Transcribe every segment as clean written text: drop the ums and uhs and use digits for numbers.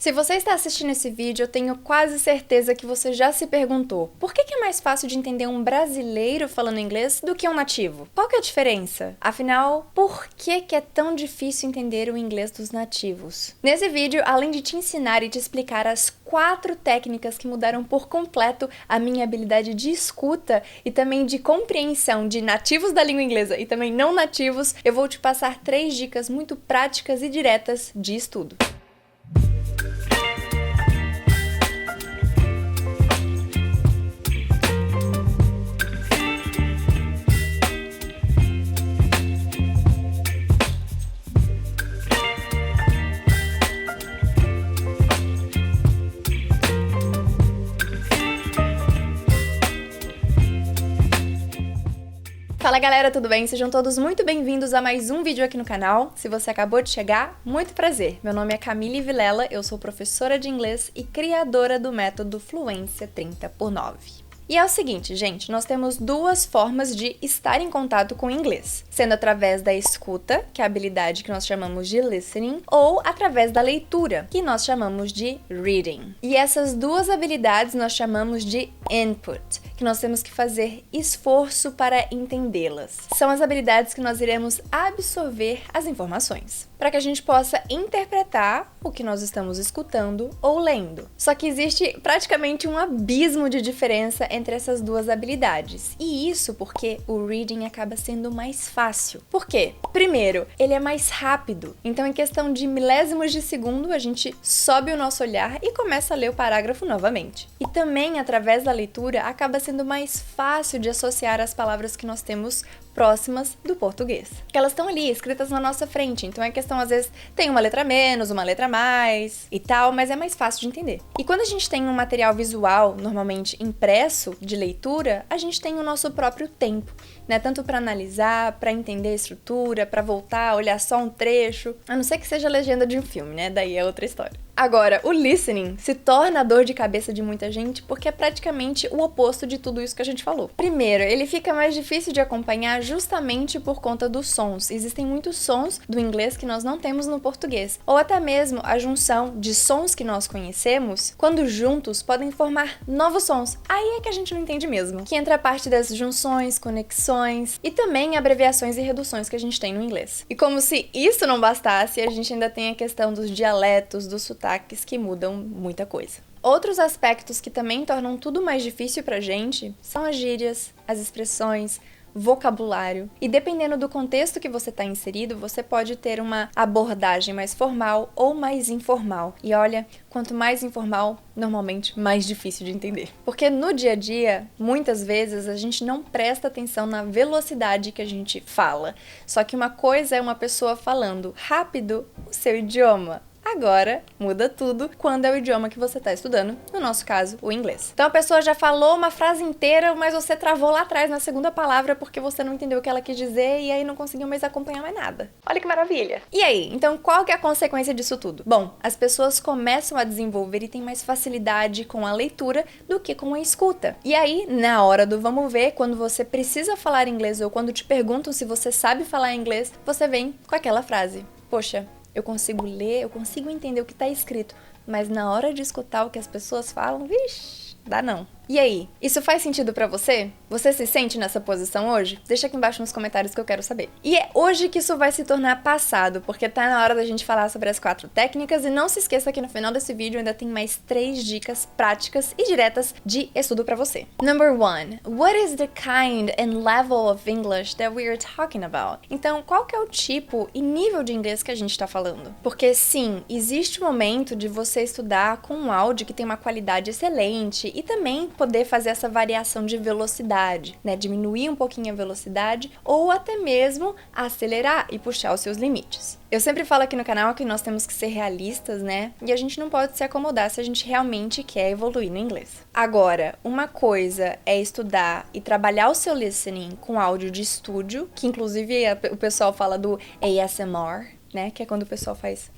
Se você está assistindo esse vídeo, eu tenho quase certeza que você já se perguntou por que é mais fácil de entender um brasileiro falando inglês do que um nativo? Qual que é a diferença? Afinal, por que é tão difícil entender o inglês dos nativos? Nesse vídeo, além de te ensinar e te explicar as 4 técnicas que mudaram por completo a minha habilidade de escuta e também de compreensão de nativos da língua inglesa e também não nativos, eu vou te passar 3 dicas muito práticas e diretas de estudo. Fala galera, tudo bem? Sejam todos muito bem-vindos a mais um vídeo aqui no canal. Se você acabou de chegar, muito prazer! Meu nome é Camille Vilela, eu sou professora de inglês e criadora do método Fluência 30x9. E é o seguinte, gente, nós temos 2 formas de estar em contato com o inglês, sendo através da escuta, que é a habilidade que nós chamamos de listening, ou através da leitura, que nós chamamos de reading. E essas 2 habilidades nós chamamos de input, que nós temos que fazer esforço para entendê-las. São as habilidades que nós iremos absorver as informações, para que a gente possa interpretar o que nós estamos escutando ou lendo. Só que existe praticamente um abismo de diferença entre essas 2 habilidades. E isso porque o reading acaba sendo mais fácil. Por quê? Primeiro, ele é mais rápido. Então, em questão de milésimos de segundo, a gente sobe o nosso olhar e começa a ler o parágrafo novamente. E também, através da leitura, acaba sendo mais fácil de associar as palavras que nós temos próximas do português. Porque elas estão ali, escritas na nossa frente, então é questão, às vezes, tem uma letra menos, uma letra mais e tal, mas é mais fácil de entender. E quando a gente tem um material visual, normalmente impresso, de leitura, a gente tem o nosso próprio tempo, né? Tanto para analisar, para entender a estrutura, para voltar, olhar só um trecho, a não ser que seja a legenda de um filme, né? Daí é outra história. Agora, o listening se torna a dor de cabeça de muita gente porque é praticamente o oposto de tudo isso que a gente falou. Primeiro, ele fica mais difícil de acompanhar justamente por conta dos sons. Existem muitos sons do inglês que nós não temos no português, ou até mesmo a junção de sons que nós conhecemos, quando juntos podem formar novos sons. Aí é que a gente não entende mesmo. Que entra a parte das junções, conexões e também abreviações e reduções que a gente tem no inglês. E como se isso não bastasse, a gente ainda tem a questão dos dialetos, dos sotaques, que mudam muita coisa. Outros aspectos que também tornam tudo mais difícil pra gente são as gírias, as expressões, vocabulário. E dependendo do contexto que você está inserido, você pode ter uma abordagem mais formal ou mais informal. E olha, quanto mais informal, normalmente mais difícil de entender. Porque no dia a dia, muitas vezes a gente não presta atenção na velocidade que a gente fala. Só que uma coisa é uma pessoa falando rápido o seu idioma. Agora, muda tudo quando é o idioma que você está estudando, no nosso caso, o inglês. Então a pessoa já falou uma frase inteira, mas você travou lá atrás na segunda palavra porque você não entendeu o que ela quis dizer e aí não conseguiu mais acompanhar mais nada. Olha que maravilha! E aí, então qual que é a consequência disso tudo? Bom, as pessoas começam a desenvolver e têm mais facilidade com a leitura do que com a escuta. E aí, na hora do vamos ver, quando você precisa falar inglês ou quando te perguntam se você sabe falar inglês, você vem com aquela frase: poxa, eu consigo ler, eu consigo entender o que está escrito, mas na hora de escutar o que as pessoas falam, vixe, dá não. E aí, isso faz sentido pra você? Você se sente nessa posição hoje? Deixa aqui embaixo nos comentários que eu quero saber. E é hoje que isso vai se tornar passado, porque tá na hora da gente falar sobre as 4 técnicas e não se esqueça que no final desse vídeo ainda tem mais 3 dicas práticas e diretas de estudo pra você. Number 1. What is the kind and level of English that we are talking about? Então, qual que é o tipo e nível de inglês que a gente tá falando? Porque sim, existe o momento de você estudar com um áudio que tem uma qualidade excelente e também poder fazer essa variação de velocidade, né? Diminuir um pouquinho a velocidade ou até mesmo acelerar e puxar os seus limites. Eu sempre falo aqui no canal que nós temos que ser realistas, né? E a gente não pode se acomodar se a gente realmente quer evoluir no inglês. Agora, uma coisa é estudar e trabalhar o seu listening com áudio de estúdio, que inclusive o pessoal fala do ASMR, né? Que é quando o pessoal faz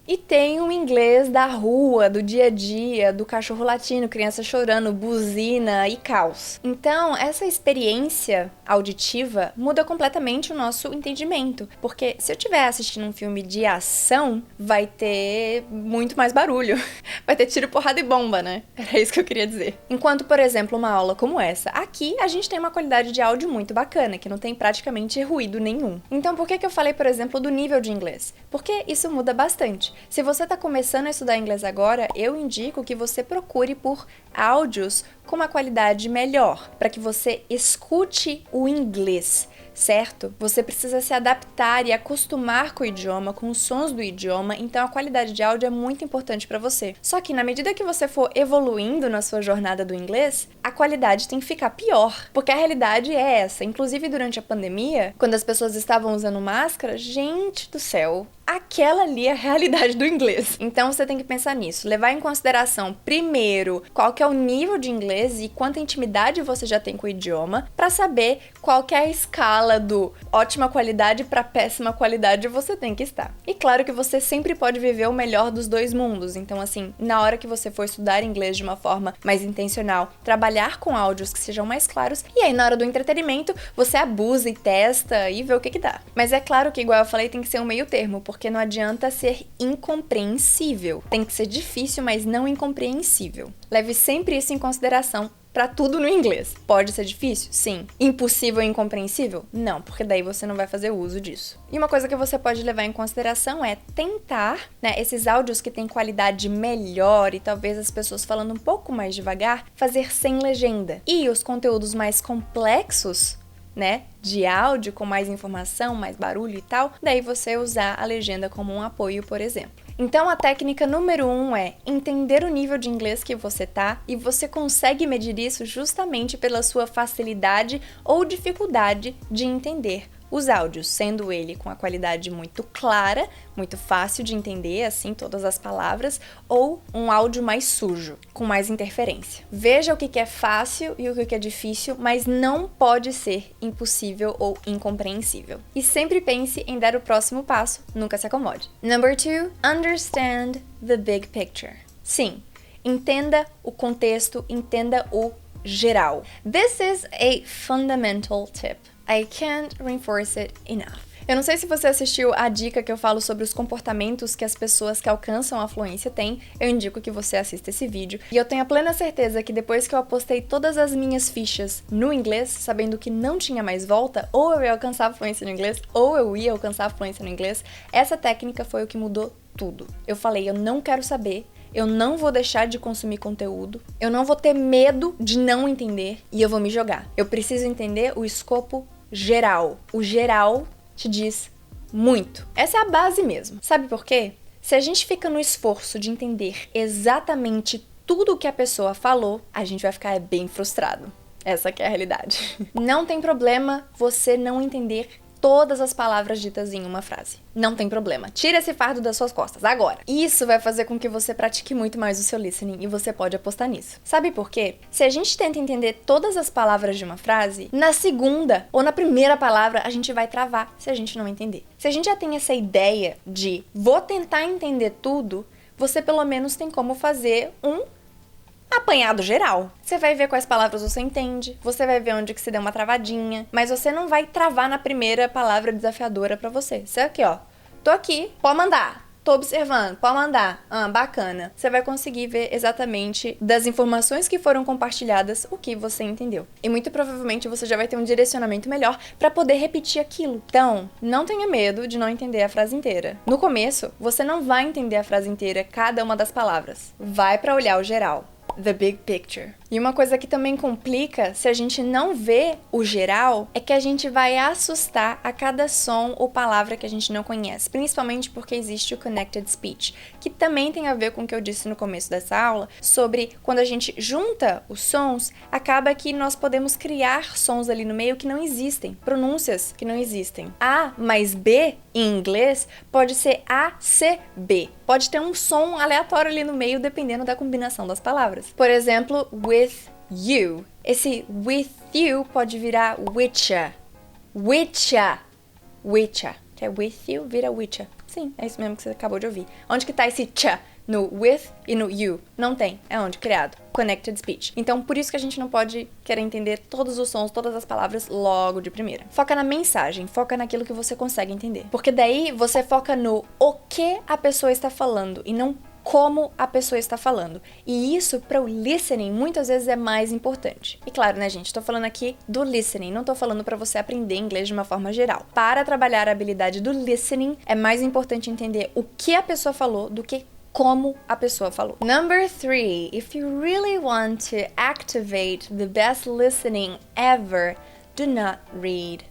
E tem o inglês da rua, do dia a dia, do cachorro latindo, criança chorando, buzina e caos. Então, essa experiência auditiva muda completamente o nosso entendimento, porque se eu estiver assistindo um filme de ação, vai ter muito mais barulho. Vai ter tiro, porrada e bomba, né? Era isso que eu queria dizer. Enquanto, por exemplo, uma aula como essa, aqui a gente tem uma qualidade de áudio muito bacana, que não tem praticamente ruído nenhum. Então, por que eu falei, por exemplo, do nível de inglês? Porque isso muda bastante. Se você está começando a estudar inglês agora, eu indico que você procure por áudios com uma qualidade melhor, para que você escute o inglês, certo? Você precisa se adaptar e acostumar com o idioma, com os sons do idioma, então a qualidade de áudio é muito importante para você. Só que na medida que você for evoluindo na sua jornada do inglês, a qualidade tem que ficar pior, porque a realidade é essa. Inclusive durante a pandemia, quando as pessoas estavam usando máscara, gente do céu, aquela ali é a realidade do inglês. Então você tem que pensar nisso, levar em consideração primeiro qual que é o nível de inglês e quanta intimidade você já tem com o idioma, para saber qual que é a escala do ótima qualidade para péssima qualidade você tem que estar. E claro que você sempre pode viver o melhor dos dois mundos, então assim, na hora que você for estudar inglês de uma forma mais intencional, trabalhar com áudios que sejam mais claros, e aí na hora do entretenimento, você abusa e testa e vê o que que dá. Mas é claro que, igual eu falei, tem que ser um meio termo, porque não adianta ser incompreensível. Tem que ser difícil, mas não incompreensível. Leve sempre isso em consideração para tudo no inglês. Pode ser difícil? Sim. Impossível e incompreensível? Não, porque daí você não vai fazer uso disso. E uma coisa que você pode levar em consideração é tentar, né, esses áudios que têm qualidade melhor e talvez as pessoas falando um pouco mais devagar, fazer sem legenda. E os conteúdos mais complexos, né, de áudio, com mais informação, mais barulho e tal, daí você usar a legenda como um apoio, por exemplo. Então a técnica número 1 é entender o nível de inglês que você tá, e você consegue medir isso justamente pela sua facilidade ou dificuldade de entender os áudios, sendo ele com a qualidade muito clara, muito fácil de entender, assim, todas as palavras, ou um áudio mais sujo, com mais interferência. Veja o que é fácil e o que é difícil, mas não pode ser impossível ou incompreensível. E sempre pense em dar o próximo passo, nunca se acomode. Number 2, understand the big picture. Sim, entenda o contexto, entenda o geral. This is a fundamental tip. I can't reinforce it enough. Eu não sei se você assistiu a dica que eu falo sobre os comportamentos que as pessoas que alcançam a fluência têm, eu indico que você assista esse vídeo. E eu tenho a plena certeza que depois que eu apostei todas as minhas fichas no inglês, sabendo que não tinha mais volta, ou eu ia alcançar a fluência no inglês, ou eu ia alcançar a fluência no inglês, essa técnica foi o que mudou tudo. Eu falei, eu não quero saber, eu não vou deixar de consumir conteúdo, eu não vou ter medo de não entender e eu vou me jogar. Eu preciso entender o escopo geral. O geral te diz muito. Essa é a base mesmo. Sabe por quê? Se a gente fica no esforço de entender exatamente tudo o que a pessoa falou, a gente vai ficar bem frustrado. Essa que é a realidade. Não tem problema você não entender todas as palavras ditas em uma frase. Não tem problema. Tira esse fardo das suas costas, agora. Isso vai fazer com que você pratique muito mais o seu listening e você pode apostar nisso. Sabe por quê? Se a gente tenta entender todas as palavras de uma frase, na segunda ou na primeira palavra a gente vai travar se a gente não entender. Se a gente já tem essa ideia de vou tentar entender tudo, você pelo menos tem como fazer um apanhado geral. Você vai ver quais palavras você entende, você vai ver onde que você deu uma travadinha, mas você não vai travar na primeira palavra desafiadora pra você. Você aqui, ó, tô aqui, pode mandar. Tô observando, pode mandar. Bacana. Você vai conseguir ver exatamente das informações que foram compartilhadas o que você entendeu. E muito provavelmente você já vai ter um direcionamento melhor para poder repetir aquilo. Então, não tenha medo de não entender a frase inteira. No começo, você não vai entender a frase inteira, cada uma das palavras. Vai para olhar o geral. The big picture. E uma coisa que também complica, se a gente não vê o geral, é que a gente vai assustar a cada som ou palavra que a gente não conhece, principalmente porque existe o connected speech, que também tem a ver com o que eu disse no começo dessa aula, sobre quando a gente junta os sons, acaba que nós podemos criar sons ali no meio que não existem, pronúncias que não existem. A mais B em inglês pode ser ACB. Pode ter um som aleatório ali no meio, dependendo da combinação das palavras. Por exemplo, with you. Esse with you pode virar witcha. Witcha. Witcha. Que é with you, vira witcha. Sim, é isso mesmo que você acabou de ouvir. Onde que tá esse tcha no with e no you? Não tem. É onde? Criado. Connected speech. Então, por isso que a gente não pode querer entender todos os sons, todas as palavras logo de primeira. Foca na mensagem, foca naquilo que você consegue entender. Porque daí você foca no o que a pessoa está falando e não como a pessoa está falando. E isso, para o listening, muitas vezes é mais importante. E claro, né, gente? Tô falando aqui do listening, não tô falando para você aprender inglês de uma forma geral. Para trabalhar a habilidade do listening, é mais importante entender o que a pessoa falou do que como a pessoa falou. Number 3. If you really want to activate the best listening ever, do not read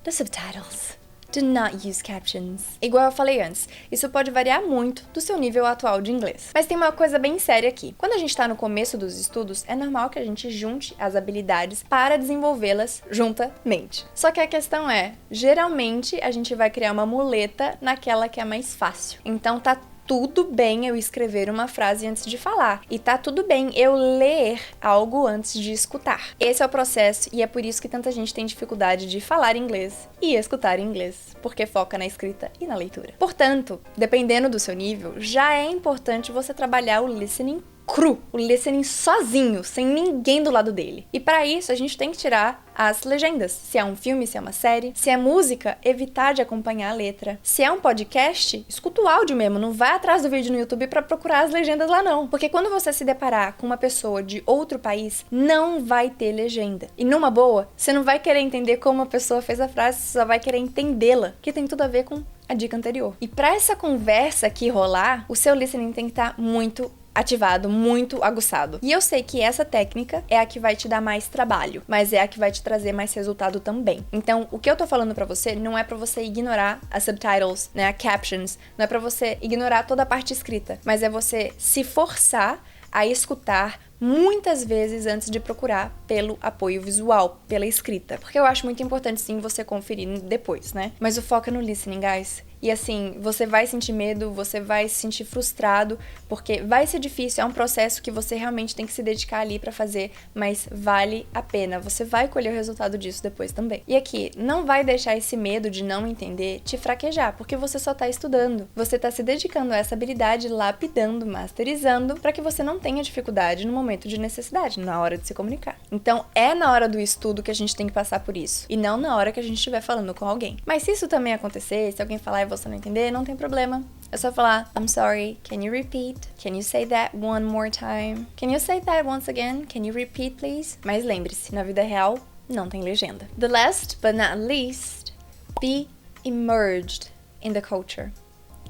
the subtitles. Do not use captions. Igual eu falei antes, isso pode variar muito do seu nível atual de inglês. Mas tem uma coisa bem séria aqui. Quando a gente tá no começo dos estudos, é normal que a gente junte as habilidades para desenvolvê-las juntamente. Só que a questão é, geralmente a gente vai criar uma muleta naquela que é mais fácil. Então tá tudo bem eu escrever uma frase antes de falar. E tá tudo bem eu ler algo antes de escutar. Esse é o processo e é por isso que tanta gente tem dificuldade de falar inglês e escutar inglês, porque foca na escrita e na leitura. Portanto, dependendo do seu nível, já é importante você trabalhar o listening cru, o listening sozinho, sem ninguém do lado dele. E para isso a gente tem que tirar as legendas. Se é um filme, se é uma série. Se é música, evitar de acompanhar a letra. Se é um podcast, escuta o áudio mesmo, não vai atrás do vídeo no YouTube para procurar as legendas lá não. Porque quando você se deparar com uma pessoa de outro país, não vai ter legenda. E numa boa, você não vai querer entender como a pessoa fez a frase, você só vai querer entendê-la, que tem tudo a ver com a dica anterior. E para essa conversa aqui rolar, o seu listening tem que estar muito ativado, muito aguçado. E eu sei que essa técnica é a que vai te dar mais trabalho, mas é a que vai te trazer mais resultado também. Então, o que eu tô falando pra você não é pra você ignorar as subtitles, né, as captions, não é pra você ignorar toda a parte escrita, mas é você se forçar a escutar muitas vezes antes de procurar pelo apoio visual, pela escrita. Porque eu acho muito importante sim você conferir depois, né? Mas o foco é no listening, guys. E assim, você vai sentir medo, você vai se sentir frustrado, porque vai ser difícil, é um processo que você realmente tem que se dedicar ali pra fazer, mas vale a pena, você vai colher o resultado disso depois também. E aqui, não vai deixar esse medo de não entender te fraquejar, porque você só tá estudando, você tá se dedicando a essa habilidade, lapidando, masterizando, pra que você não tenha dificuldade no momento de necessidade, na hora de se comunicar. Então, é na hora do estudo que a gente tem que passar por isso, e não na hora que a gente estiver falando com alguém. Mas se isso também acontecer, se alguém falar você não entender, não tem problema. É só falar, I'm sorry, can you repeat? Can you say that one more time? Can you say that once again? Can you repeat, please? Mas lembre-se, na vida real, não tem legenda. The last but not least, be immersed in the culture.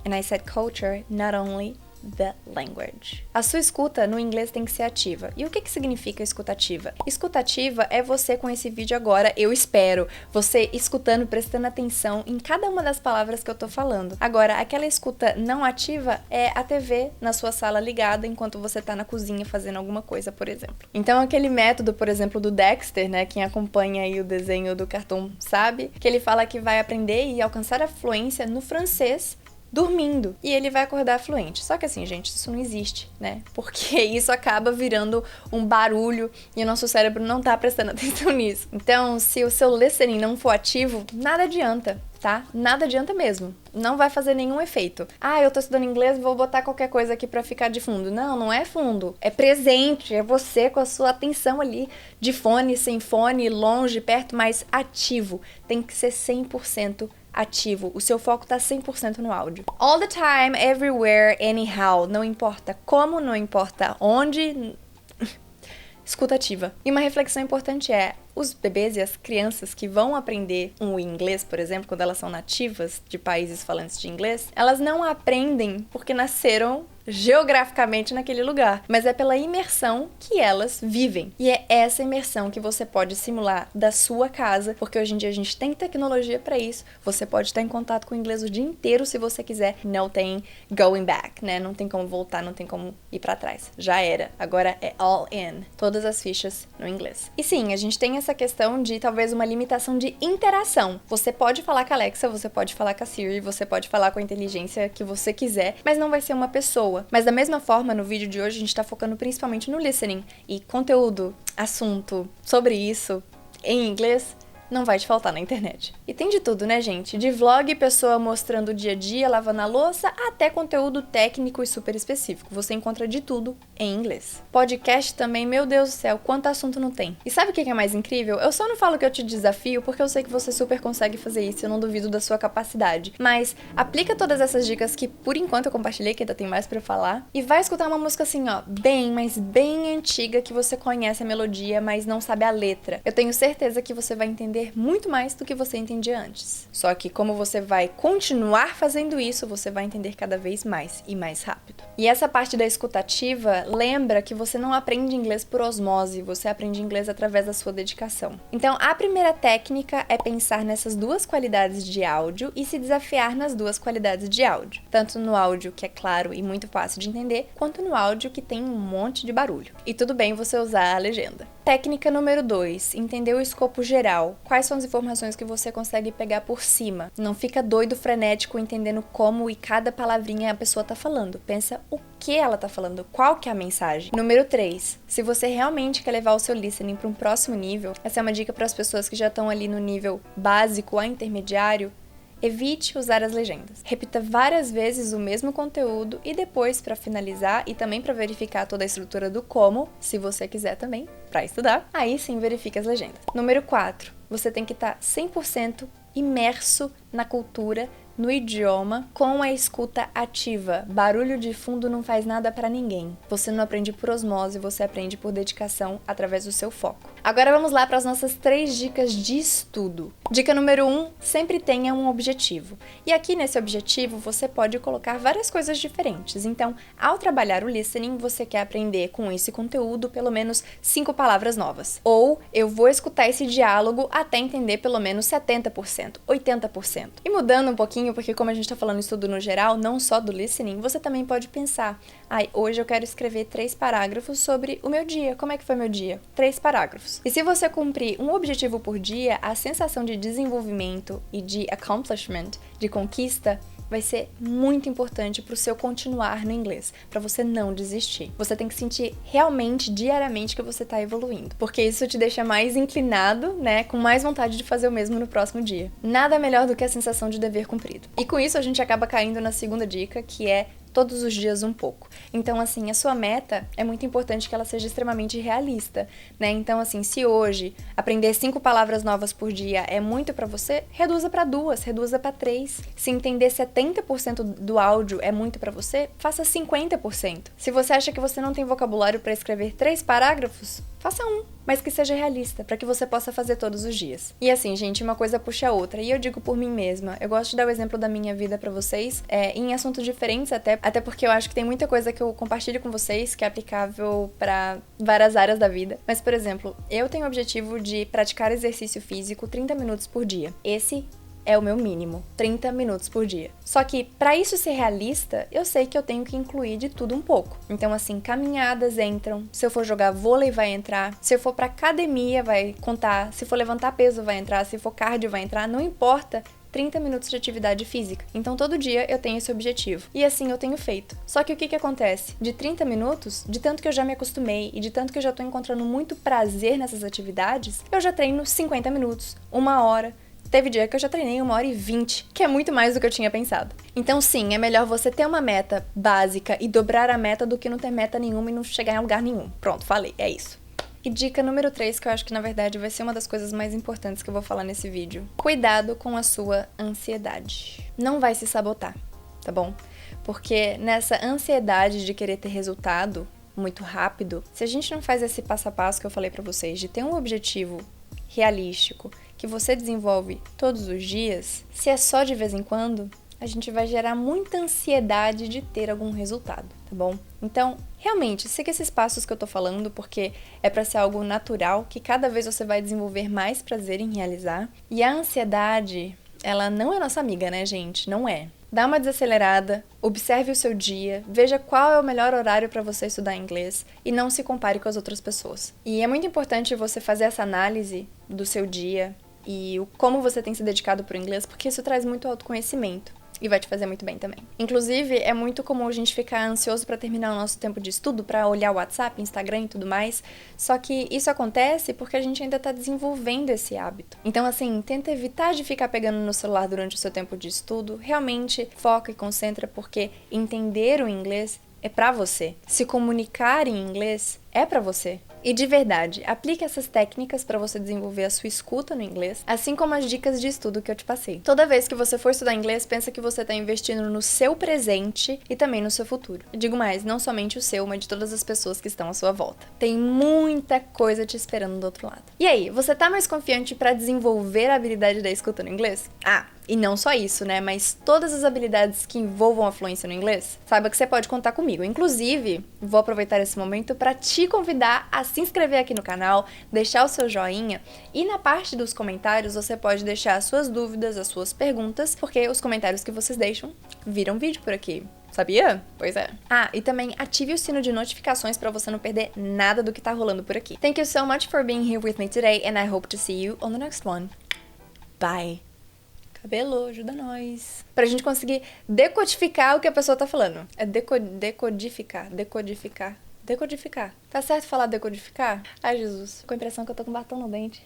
And I said culture, not only the language. A sua escuta no inglês tem que ser ativa. E o que significa escutativa? Escutativa é você com esse vídeo agora, eu espero, você escutando, prestando atenção em cada uma das palavras que eu tô falando. Agora, aquela escuta não ativa é a TV na sua sala ligada enquanto você tá na cozinha fazendo alguma coisa, por exemplo. Então, aquele método, por exemplo, do Dexter, né, quem acompanha aí o desenho do Cartoon sabe, que ele fala que vai aprender e alcançar a fluência no francês dormindo, e ele vai acordar fluente. Só que assim, gente, isso não existe, né? Porque isso acaba virando um barulho e o nosso cérebro não tá prestando atenção nisso. Então, se o seu listening não for ativo, nada adianta, tá? Nada adianta mesmo. Não vai fazer nenhum efeito. Ah, eu tô estudando inglês, vou botar qualquer coisa aqui pra ficar de fundo. Não, não é fundo. É presente, é você com a sua atenção ali, de fone, sem fone, longe, perto, mas ativo. Tem que ser 100% ativo. O seu foco tá 100% no áudio. All the time, everywhere, anyhow. Não importa como, não importa onde. Escuta ativa. E uma reflexão importante é, os bebês e as crianças que vão aprender o inglês, por exemplo, quando elas são nativas de países falantes de inglês, elas não aprendem porque nasceram geograficamente naquele lugar, mas é pela imersão que elas vivem. E é essa imersão que você pode simular da sua casa, porque hoje em dia a gente tem tecnologia para isso. Você pode estar em contato com o inglês o dia inteiro se você quiser. Não tem going back, né? Não tem como voltar, não tem como ir para trás. Já era. Agora é all in. Todas as fichas no inglês. E sim, a gente tem essa questão de talvez uma limitação de interação. Você pode falar com a Alexa, você pode falar com a Siri, você pode falar com a inteligência que você quiser, mas não vai ser uma pessoa. Mas da mesma forma, no vídeo de hoje, a gente tá focando principalmente no listening. E conteúdo, assunto sobre isso, em inglês, não vai te faltar na internet. E tem de tudo, né, gente? De vlog, pessoa mostrando o dia a dia, lavando a louça, até conteúdo técnico e super específico. Você encontra de tudo em inglês. Podcast também, meu Deus do céu, quanto assunto não tem. E sabe o que é mais incrível? Eu só não falo que eu te desafio, porque eu sei que você super consegue fazer isso, eu não duvido da sua capacidade. Mas aplica todas essas dicas que, por enquanto, eu compartilhei, que ainda tem mais pra eu falar, e vai escutar uma música assim, ó, mas bem antiga, que você conhece a melodia, mas não sabe a letra. Eu tenho certeza que você vai entender muito mais do que você entendia antes. Só que como você vai continuar fazendo isso, você vai entender cada vez mais e mais rápido. E essa parte da escutativa, lembra que você não aprende inglês por osmose, você aprende inglês através da sua dedicação. Então, a primeira técnica é pensar nessas duas qualidades de áudio e se desafiar nas duas qualidades de áudio. Tanto no áudio que é claro e muito fácil de entender, quanto no áudio que tem um monte de barulho. E tudo bem você usar a legenda. Técnica número 2, entender o escopo geral. Quais são as informações que você consegue pegar por cima? Não fica doido, frenético, entendendo como e cada palavrinha a pessoa tá falando. Pensa o que ela tá falando, qual que é a mensagem. Número 3, se você realmente quer levar o seu listening para um próximo nível, essa é uma dica para as pessoas que já estão ali no nível básico a intermediário, evite usar as legendas. Repita várias vezes o mesmo conteúdo e depois, para finalizar e também para verificar toda a estrutura do como, se você quiser também, para estudar, aí sim verifique as legendas. Número 4, você tem que estar 100% imerso na cultura, no idioma, com a escuta ativa. Barulho de fundo não faz nada pra ninguém. Você não aprende por osmose, você aprende por dedicação através do seu foco. Agora vamos lá para as nossas 3 dicas de estudo. Dica número 1, sempre tenha um objetivo. E aqui nesse objetivo você pode colocar várias coisas diferentes. Então, ao trabalhar o listening, você quer aprender com esse conteúdo pelo menos 5 palavras novas. Ou eu vou escutar esse diálogo até entender pelo menos 70%, 80%. E mudando um pouquinho, porque como a gente tá falando estudo no geral, não só do listening, você também pode pensar, hoje eu quero escrever 3 parágrafos sobre o meu dia, como é que foi meu dia? 3 parágrafos. E se você cumprir um objetivo por dia, a sensação de desenvolvimento e de accomplishment, de conquista, vai ser muito importante para o seu continuar no inglês, para você não desistir. Você tem que sentir realmente, diariamente, que você está evoluindo, porque isso te deixa mais inclinado, né, com mais vontade de fazer o mesmo no próximo dia. Nada melhor do que a sensação de dever cumprido. E com isso a gente acaba caindo na segunda dica, que é todos os dias um pouco. Então, assim, a sua meta é muito importante que ela seja extremamente realista, né? Então, assim, se hoje aprender 5 palavras novas por dia é muito pra você, reduza pra 2, reduza pra 3. Se entender 70% do áudio é muito pra você, faça 50%. Se você acha que você não tem vocabulário pra escrever 3 parágrafos, faça 1, mas que seja realista, para que você possa fazer todos os dias. E assim, gente, uma coisa puxa a outra, e eu digo por mim mesma, eu gosto de dar o exemplo da minha vida para vocês, em assuntos diferentes até porque eu acho que tem muita coisa que eu compartilho com vocês que é aplicável para várias áreas da vida. Mas, por exemplo, eu tenho o objetivo de praticar exercício físico 30 minutos por dia. Esse é o meu mínimo, 30 minutos por dia. Só que, para isso ser realista, eu sei que eu tenho que incluir de tudo um pouco. Então, assim, caminhadas entram, se eu for jogar vôlei vai entrar, se eu for pra academia vai contar, se for levantar peso vai entrar, se for cardio vai entrar, não importa, 30 minutos de atividade física. Então, todo dia eu tenho esse objetivo. E assim eu tenho feito. Só que o que acontece? De 30 minutos, de tanto que eu já me acostumei e de tanto que eu já tô encontrando muito prazer nessas atividades, eu já treino 50 minutos, 1 hora. Teve dia que eu já treinei 1h20, que é muito mais do que eu tinha pensado. Então sim, é melhor você ter uma meta básica e dobrar a meta do que não ter meta nenhuma e não chegar em lugar nenhum. Pronto, falei, é isso. E dica número 3, que eu acho que na verdade vai ser uma das coisas mais importantes que eu vou falar nesse vídeo. Cuidado com a sua ansiedade. Não vai se sabotar, tá bom? Porque nessa ansiedade de querer ter resultado muito rápido, se a gente não faz esse passo a passo que eu falei pra vocês, de ter um objetivo realístico, que você desenvolve todos os dias, se é só de vez em quando, a gente vai gerar muita ansiedade de ter algum resultado, tá bom? Então, realmente, siga esses passos que eu tô falando, porque é pra ser algo natural, que cada vez você vai desenvolver mais prazer em realizar. E a ansiedade, ela não é nossa amiga, né, gente? Não é. Dá uma desacelerada, observe o seu dia, veja qual é o melhor horário para você estudar inglês e não se compare com as outras pessoas. E é muito importante você fazer essa análise do seu dia e como você tem se dedicado para o inglês, porque isso traz muito autoconhecimento. e vai te fazer muito bem também. Inclusive, é muito comum a gente ficar ansioso para terminar o nosso tempo de estudo, para olhar o WhatsApp, Instagram e tudo mais, só que isso acontece porque a gente ainda tá desenvolvendo esse hábito. Então, assim, tenta evitar de ficar pegando no celular durante o seu tempo de estudo, realmente foca e concentra, porque entender o inglês é pra você. Se comunicar em inglês é pra você. E de verdade, aplique essas técnicas para você desenvolver a sua escuta no inglês, assim como as dicas de estudo que eu te passei. Toda vez que você for estudar inglês, pensa que você está investindo no seu presente e também no seu futuro. Eu digo mais, não somente o seu, mas de todas as pessoas que estão à sua volta. Tem muita coisa te esperando do outro lado. E aí, você tá mais confiante para desenvolver a habilidade da escuta no inglês? E não só isso, né? Mas todas as habilidades que envolvam a fluência no inglês, saiba que você pode contar comigo. Inclusive, vou aproveitar esse momento para te convidar a se inscrever aqui no canal, deixar o seu joinha e na parte dos comentários você pode deixar as suas dúvidas, as suas perguntas, porque os comentários que vocês deixam viram vídeo por aqui. Sabia? Pois é. E também ative o sino de notificações para você não perder nada do que tá rolando por aqui. Thank you so much for being here with me today and I hope to see you on the next one. Bye! Cabelo, ajuda nós. Pra gente conseguir decodificar o que a pessoa tá falando. É decodificar. Tá certo falar decodificar? Ai, Jesus. Tô com a impressão que eu tô com batom no dente.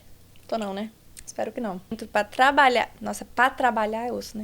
Tô não, né? Espero que não. Pra trabalhar. Nossa, pra trabalhar é osso, né?